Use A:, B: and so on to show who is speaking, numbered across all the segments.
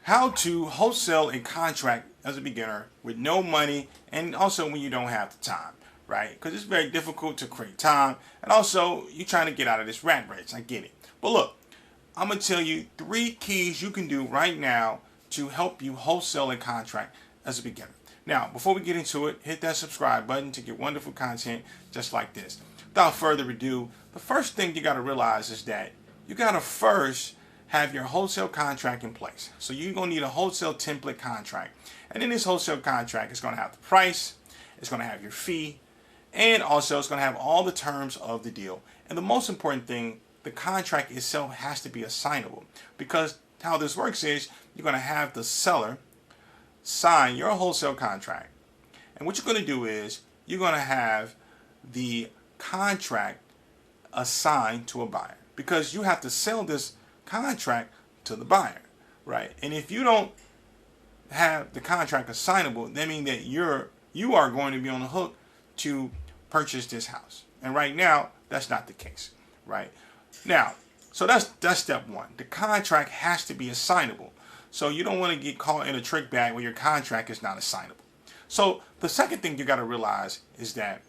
A: How to wholesale a contract as a beginner with no money, and also when you don't have the time, right? Because it's very difficult to create time, and also you're trying to get out of this rat race. I get it. But look, I'm going to tell you 3 keys you can do right now to help you wholesale a contract as a beginner. Now, before we get into it, hit that subscribe button to get wonderful content just like this. Without further ado, the first thing you got to realize is that you got to first have your wholesale contract in place. So you're going to need a wholesale template contract. And in this wholesale contract, it's going to have the price, it's going to have your fee, and also it's going to have all the terms of the deal. And the most important thing, the contract itself has to be assignable, because how this works is you're going to have the seller sign your wholesale contract. And what you're going to do is you're going to have the contract assigned to a buyer, because you have to sell this contract to the buyer, right? And if you don't have the contract assignable, that means that you are going to be on the hook to purchase this house. And right now, that's not the case, right? Now, so that's step one. The contract has to be assignable. So you don't want to get caught in a trick bag where your contract is not assignable. So the second thing you got to realize is that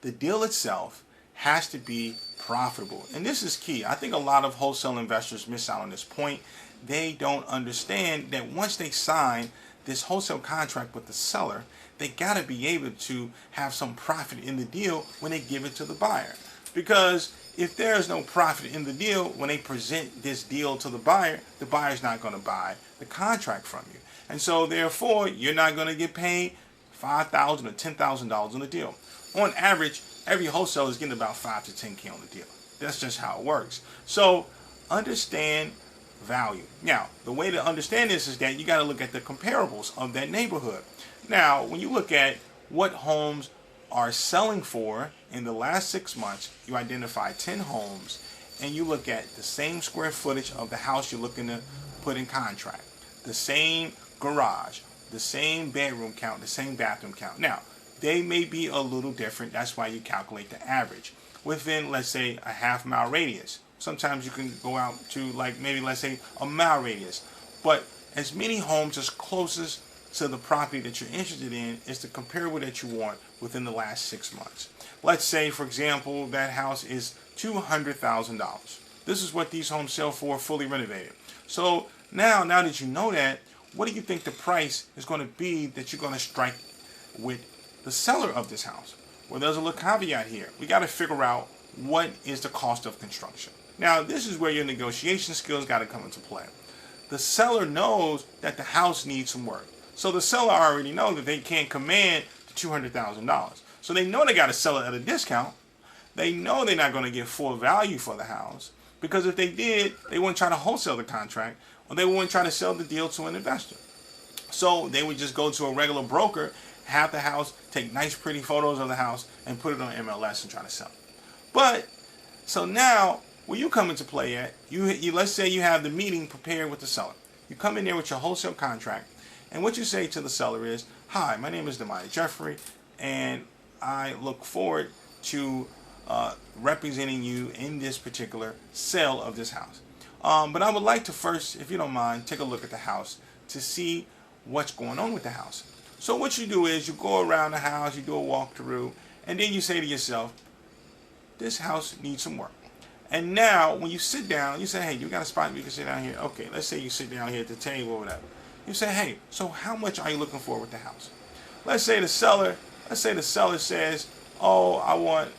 A: the deal itself has to be profitable. And this is key. I think a lot of wholesale investors miss out on this point. They don't understand that once they sign this wholesale contract with the seller, they got to be able to have some profit in the deal when they give it to the buyer. Because if there is no profit in the deal, when they present this deal to the buyer's not going to buy the contract from you. And so therefore, you're not going to get paid $5,000 or $10,000 on the deal. On average, every wholesaler is getting about $5 to $10K on the deal. That's just how it works. So understand value. Now, the way to understand this is that you got to look at the comparables of that neighborhood. Now, when you look at what homes are selling for in the last 6 months, you identify 10 homes, and you look at the same square footage of the house you're looking to put in contract, the same garage, the same bedroom count, the same bathroom count. Now, they may be a little different. That's why you calculate the average within, let's say, a half-mile radius. Sometimes you can go out to, like, maybe, let's say, a mile radius. But as many homes as closest to the property that you're interested in is the comparable that you want within the last 6 months. Let's say, for example, that house is $200,000. This is what these homes sell for, fully renovated. So now that you know that, what do you think the price is going to be that you're going to strike with the seller of this house? Well, there's a little caveat here. We got to figure out what is the cost of construction. Now, this is where your negotiation skills got to come into play. The seller knows that the house needs some work. So the seller already knows that they can't command $200,000. So they know they got to sell it at a discount. They know they're not going to get full value for the house, because if they did, they wouldn't try to wholesale the contract, or they wouldn't try to sell the deal to an investor. So they would just go to a regular broker, have the house, take nice pretty photos of the house, and put it on MLS and try to sell it. But, so now, where you come into play at, you let's say you have the meeting prepared with the seller. You come in there with your wholesale contract, and what you say to the seller is, "Hi, my name is Demaya Jeffrey, and I look forward to representing you in this particular sale of this house. But I would like to first, if you don't mind, take a look at the house to see what's going on with the house." So what you do is you go around the house, you do a walkthrough, and then you say to yourself, this house needs some work. And now when you sit down, you say, "Hey, you got a spot where you can sit down here?" Okay, let's say you sit down here at the table or whatever. You say, "Hey, so how much are you looking for with the house?" Let's say the seller says, "Oh, I want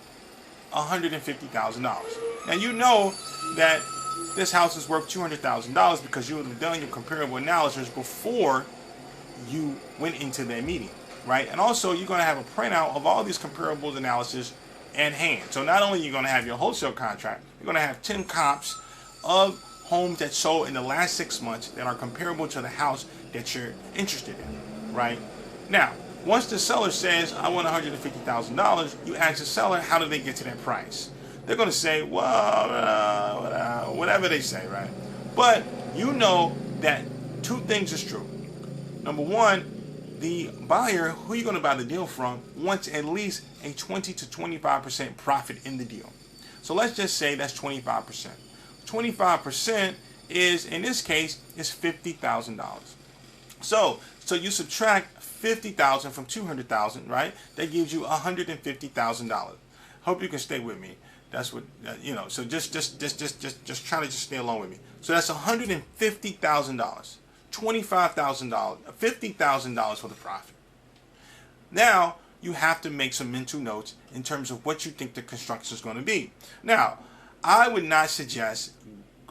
A: $150,000. Now you know that this house is worth $200,000 because you have done your comparable analysis before you went into that meeting, right? And also you're going to have a printout of all these comparables analysis in hand. So not only are you going to have your wholesale contract, you're going to have 10 comps of homes that sold in the last 6 months that are comparable to the house that you're interested in, right? Now, once the seller says, "I want $150,000, you ask the seller, how did they get to that price? They're going to say, well, whatever they say, right? But you know that 2 things is true. Number one, the buyer who you're going to buy the deal from wants at least a 20 to 25% profit in the deal. So let's just say that's 25%. 25% is, in this case, is $50,000. So you subtract 50,000 from 200,000, right? That gives you $150,000. Hope you can stay with me. That's what So just try to just stay along with me. So that's $150,000, $25,000, $50,000 for the profit. Now you have to make some mental notes in terms of what you think the construction is going to be. Now, I would not suggest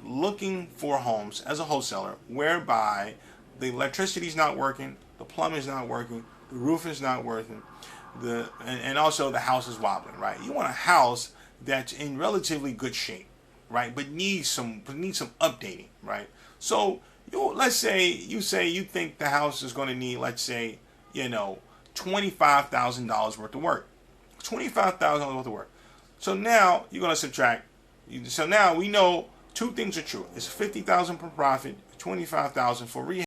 A: looking for homes as a wholesaler whereby the electricity is not working, the plumbing is not working, the roof is not working, and also the house is wobbling, right? You want a house that's in relatively good shape, right? But needs some updating, right? So let's say you think the house is going to need, let's say, $25,000 worth of work. $25,000 worth of work. So now you're going to subtract. So now we know two things are true. It's $50,000 for profit, $25,000 for rehab.